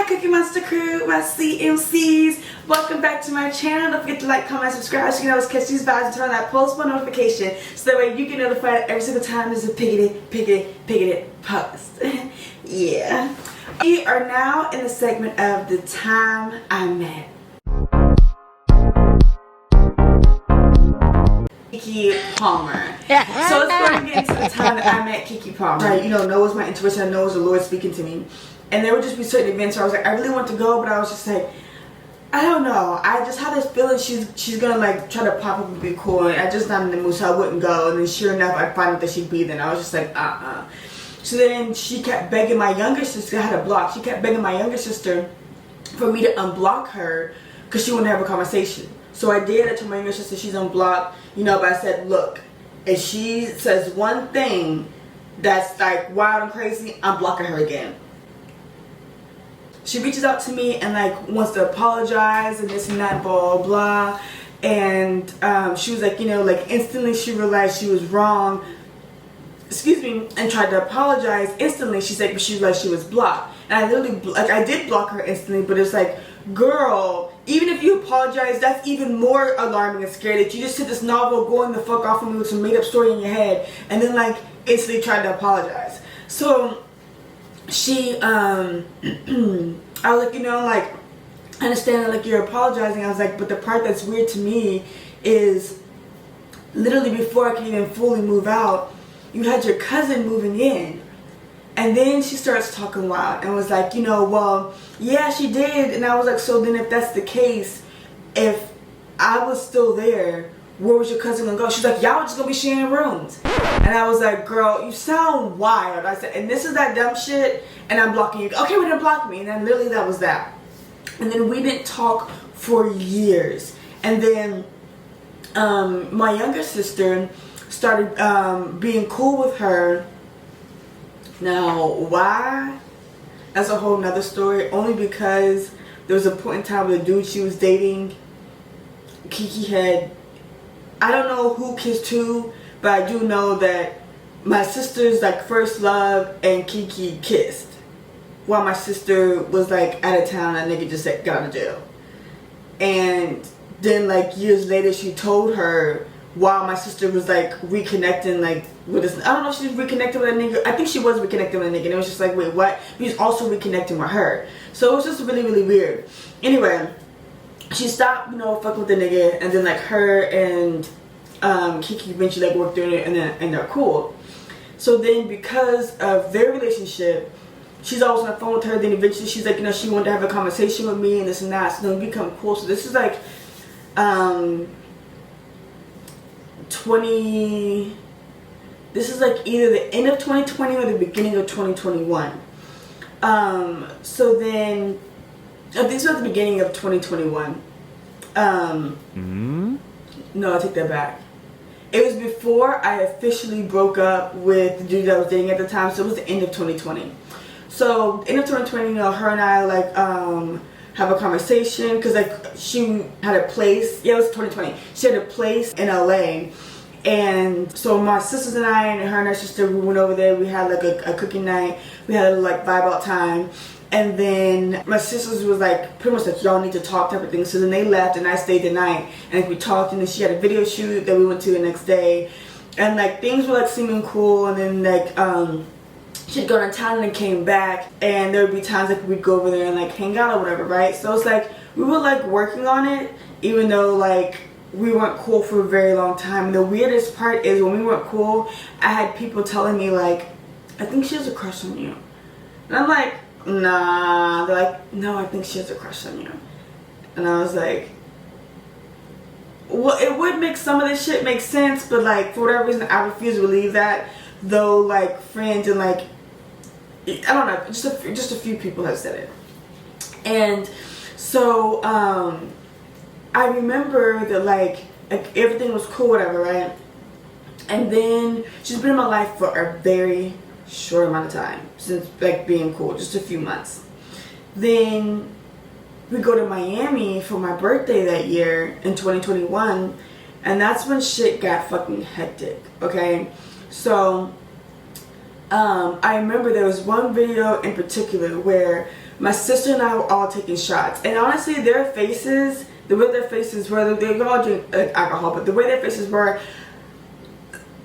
Cookie Monster crew, my CMCs. Welcome back to my channel. Don't forget to like, comment, subscribe so you can always catch these vibes and turn on that post bell notification so that way you get notified every single time there's a piggity post. Yeah. We are now in the segment of the time I met Keke Palmer. So let's go ahead and get into the time that I met Keke Palmer. Right, you know, Noah's my intuition. I know it was the Lord speaking to me. And there would just be certain events where I was like, I really want to go, but I was just like, I don't know. I just had this feeling she's gonna like try to pop up and be cool, and I just not in the mood, so I wouldn't go. And then sure enough, I'd find out that she'd be there, and I was just like, So then she kept begging my younger sister. I had a block. She kept begging my younger sister for me to unblock her because she wanted to have a conversation. So I did. I told my younger sister she's unblocked, you know. But I said, look, if she says one thing that's like wild and crazy, I'm blocking her again. She reaches out to me and like wants to apologize and this and that, blah blah. And she was like, you know, like instantly she realized she was wrong. Excuse me, and tried to apologize instantly. She's like, but she realized she was blocked. And I literally, like, I did block her instantly, but it's like, girl, even if you apologize, that's even more alarming and scary that you just said this novel going the fuck off on me with some made up story in your head and then like instantly tried to apologize. So she, I was like, you know, like, I understand that, like, you're apologizing. I was like, but the part that's weird to me is literally before I can even fully move out, you had your cousin moving in. And then she starts talking wild and was like, you know, well, yeah, she did. And I was like, so then if that's the case, if I was still there, where was your cousin gonna go? She's like, y'all just gonna be sharing rooms. And I was like, girl, you sound wild. I said, and this is that dumb shit, and I'm blocking you. Okay, well, then block me. And then literally that was that. And then we didn't talk for years. And then my younger sister started being cool with her. Now, why? That's a whole nother story. Only because there was a point in time where the dude she was dating, Keke had, I don't know who kissed who, but I do know that my sister's like first love and Keke kissed while my sister was like out of town. That nigga just like, got out of jail. And then like years later she told her while my sister was like reconnecting like with this, I don't know if she was reconnecting with a nigga. I think she was reconnecting with a nigga, and it was just like, wait, what? He was also reconnecting with her. So it was just really, really weird. Anyway, she stopped, you know, fucking with the nigga, and then like her and Keke eventually like worked through it, and they're cool. So then because of their relationship, she's always on the phone with her. Then eventually she's like, you know, she wanted to have a conversation with me and this and that. So then we become cool. So this is like 20. This is like either the end of 2020 or the beginning of 2021. So then this was at the beginning of 2021. No, I take that back. It was before I officially broke up with the dude I was dating at the time, so it was the end of 2020. So end of 2020, you know, her and I like have a conversation because like she had a place. Yeah, it was 2020. She had a place in LA. And so my sisters and I and her and her sister, we went over there. We had like a cooking night. We had a like vibe out time. And then my sisters was like pretty much like, y'all need to talk type of thing. So then they left and I stayed the night. And we talked, and then she had a video shoot that we went to the next day. And like things were like seeming cool. And then like she'd gone to town and came back. And there would be times like we'd go over there and like hang out or whatever, right? So it's like we were like working on it, even though like we weren't cool for a very long time. And the weirdest part is when we weren't cool, I had people telling me like, I think she has a crush on you. And I'm like, nah. They're like, no, I think she has a crush on you. And I was like, well, it would make some of this shit make sense, but like for whatever reason I refuse to believe that. Though like friends and like, I don't know, just a few people have said it. And so I remember that like everything was cool, whatever, right? And then she's been in my life for a very short amount of time, since like being cool, just a few months. Then we go to Miami for my birthday that year in 2021, and that's when shit got fucking hectic, okay? So I remember there was one video in particular where my sister and I were all taking shots, and honestly, their faces, the way their faces were, they all drink alcohol, but the way their faces were,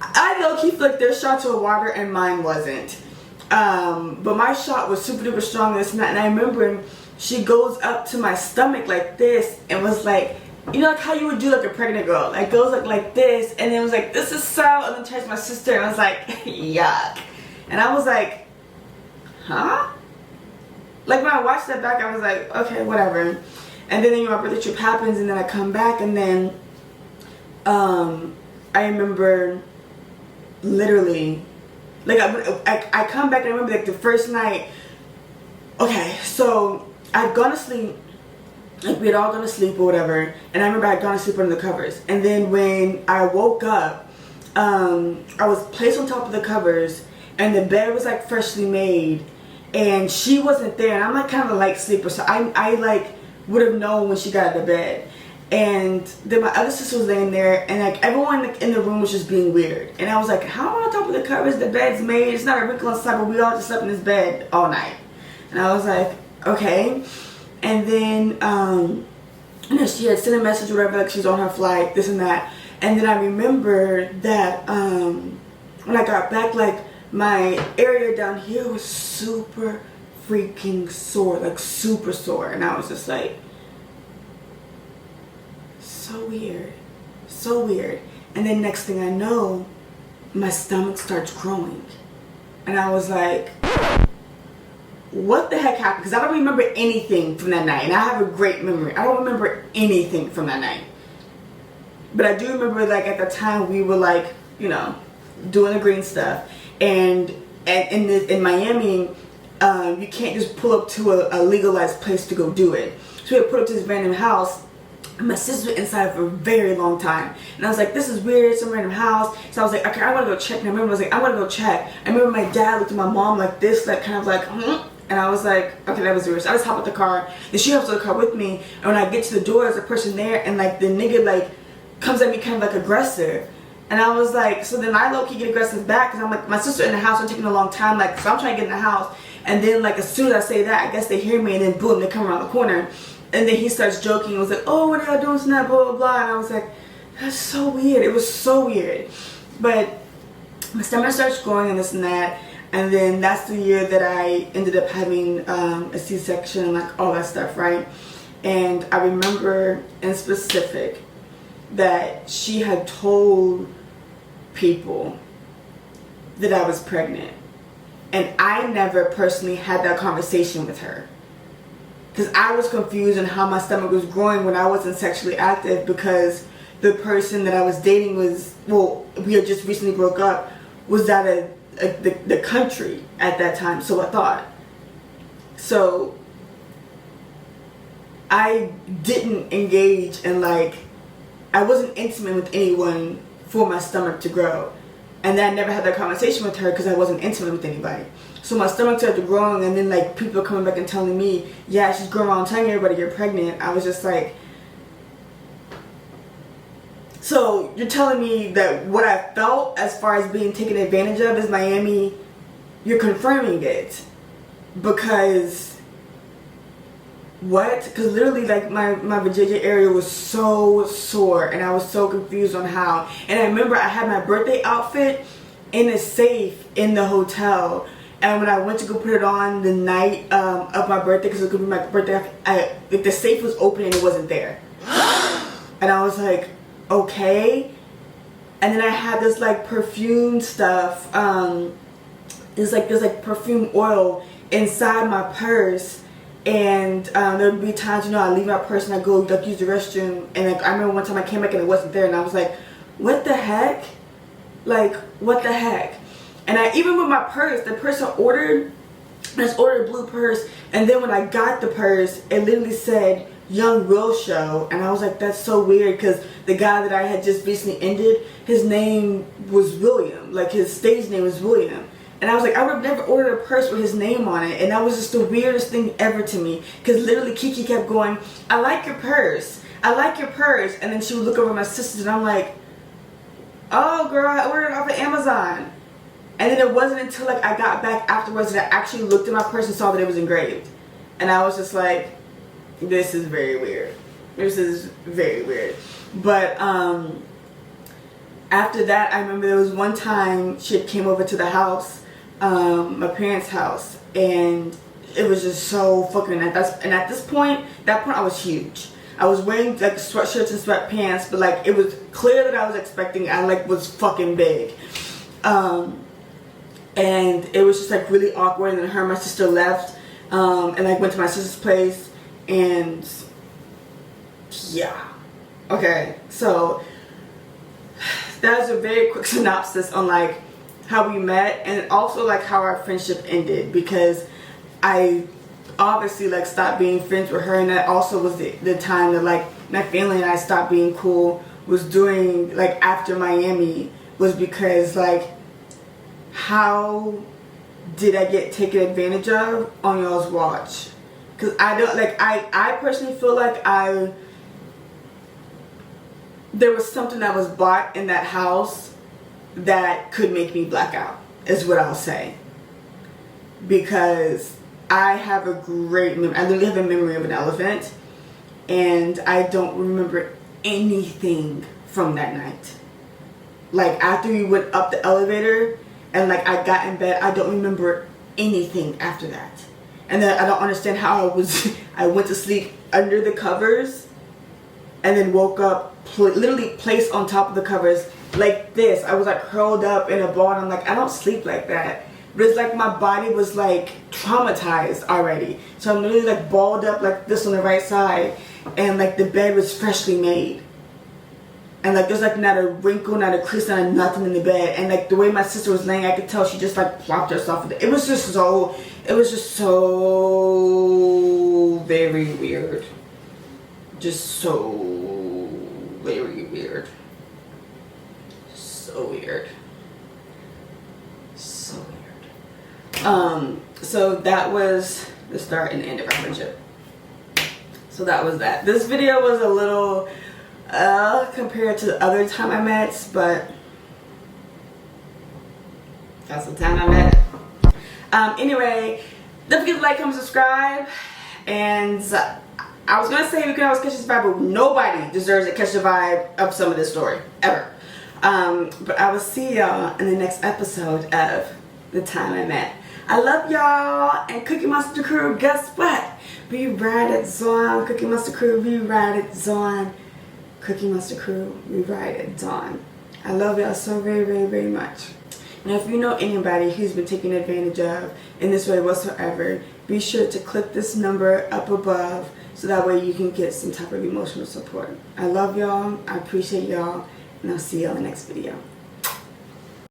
I low-key feel like their shots were water and mine wasn't. But my shot was super duper strong this night, and I remember she goes up to my stomach like this and was like, you know, like how you would do like a pregnant girl, like goes like this, and then was like, this is so, and then turns to my sister and I was like, yuck. And I was like, huh? Like when I watched that back, I was like, okay, whatever. And then, you know, my birthday trip happens, and then I come back, and then I remember literally, like I come back, and I remember like the first night, okay, so I'd gone to sleep, like we had all gone to sleep or whatever, and I remember I'd gone to sleep under the covers, and then when I woke up, I was placed on top of the covers, and the bed was like freshly made, and she wasn't there, and I'm like kind of a light sleeper, so I like would have known when she got out of bed. And then my other sister was laying there, and like everyone in the room was just being weird, and I was like, how am I on top of the covers? The bed's made, it's not a wrinkle inside, but we all just slept in this bed all night. And I was like, okay. And then you know, she had sent a message or whatever, like she's on her flight, this and that. And then I remember that when I got back, like my area down here was super freaking sore, like super sore, and I was just like, so weird, so weird. And then next thing I know, my stomach starts growing, and I was like, what the heck happened? Because I don't remember anything from that night, and I have a great memory. I don't remember anything from that night, but I do remember like at the time we were like, you know, doing the green stuff, and in Miami, you can't just pull up to a legalized place to go do it. So we had put up to this random house. My sister was inside for a very long time, and I was like, this is weird, some random house. So I was like, okay, I want to go check. And I remember I was like, I want to go check. I remember my dad looked at my mom like this, like kind of like, and I was like, okay, that was weird. So I just hop out the car, and she hops out the car with me, and when I get to the door, there's a person there, and like the nigga like comes at me kind of like aggressive. And I was like, so then I low-key get aggressive back, because I'm like, my sister in the house, I'm taking a long time, like, so I'm trying to get in the house, and then like as soon as I say that, I guess they hear me, and then boom, they come around the corner. And then he starts joking and was like, oh, what are y'all doing tonight, blah, blah, blah. And I was like, that's so weird. It was so weird. But my stomach starts growing and this and that. And then that's the year that I ended up having a C-section and like all that stuff, right? And I remember in specific that she had told people that I was pregnant. And I never personally had that conversation with her, because I was confused on how my stomach was growing when I wasn't sexually active, because the person that I was dating was, well, we had just recently broke up, was out of the country at that time, so I thought. So I didn't engage in like, I wasn't intimate with anyone for my stomach to grow. And then I never had that conversation with her because I wasn't intimate with anybody. So my stomach started growing, and then like people are coming back and telling me, yeah, she's growing around telling everybody you're pregnant. I was just like, so you're telling me that what I felt as far as being taken advantage of is Miami, you're confirming it, because what? Because literally like my vajayjay area was so sore, and I was so confused on how. And I remember I had my birthday outfit in a safe in the hotel, and when I went to go put it on the night of my birthday, because it was going to be my birthday, the safe was open and it wasn't there. And I was like, okay. And then I had this like perfume stuff, there's like perfume oil inside my purse. And there would be times, you know, I leave my purse and I go like use the restroom, and like I remember one time I came back and it wasn't there, and I was like, what the heck? Like, what the heck? And I even with my purse, the purse I ordered a blue purse, and then when I got the purse, it literally said Young Will Show, and I was like, that's so weird, because the guy that I had just recently ended, his name was William, like his stage name was William. And I was like, I would have never ordered a purse with his name on it. And that was just the weirdest thing ever to me. Because literally Keke kept going, I like your purse. I like your purse. And then she would look over at my sisters, and I'm like, oh girl, I ordered it off of Amazon. And then it wasn't until like I got back afterwards that I actually looked at my purse and saw that it was engraved. And I was just like, this is very weird. This is very weird. But after that, I remember there was one time she came over to the house, my parents' house, and it was just so fucking, and at this point, I was huge. I was wearing like sweatshirts and sweatpants, but like it was clear that I was expecting, I like was fucking big. And it was just like really awkward, and then her and my sister left, and like went to my sister's place, and yeah. Okay, so that's a very quick synopsis on like how we met, and also like how our friendship ended, because I obviously like stopped being friends with her, and that also was the time that like my family and I stopped being cool, was doing like after Miami, was because like, how did I get taken advantage of on y'all's watch? Because I don't like, I personally feel like there was something that was bought in that house that could make me black out, is what I'll say. Because I have a great memory. I literally have a memory of an elephant, and I don't remember anything from that night. Like after we went up the elevator and like I got in bed, I don't remember anything after that. And then I don't understand how I went to sleep under the covers and then woke up literally placed on top of the covers like this. I was like curled up in a ball, and I'm like, I don't sleep like that. But it's like my body was like traumatized already. So I'm literally like balled up like this on the right side, and like the bed was freshly made. And like there's like not a wrinkle, not a crease, not a nothing in the bed. And like the way my sister was laying, I could tell she just like plopped herself. It was just so very weird. Just so very weird. So weird. So weird. So that was the start and end of our friendship. So that was that. This video was a little compared to the other time I met, but that's the time I met. Anyway, don't forget to like, comment, subscribe, and I was gonna say we can always catch this vibe, but nobody deserves to catch the vibe of some of this story ever. But I will see y'all in the next episode of The Time I Met. I love y'all, and Cookie Monster Crew, guess what? We ride it on. Cookie Monster Crew, we ride it on. Cookie Monster Crew, we ride it on. I love y'all so very, very, very much. Now, if you know anybody who's been taken advantage of in this way whatsoever, be sure to click this number up above so that way you can get some type of emotional support. I love y'all. I appreciate y'all. And I'll see y'all in the next video.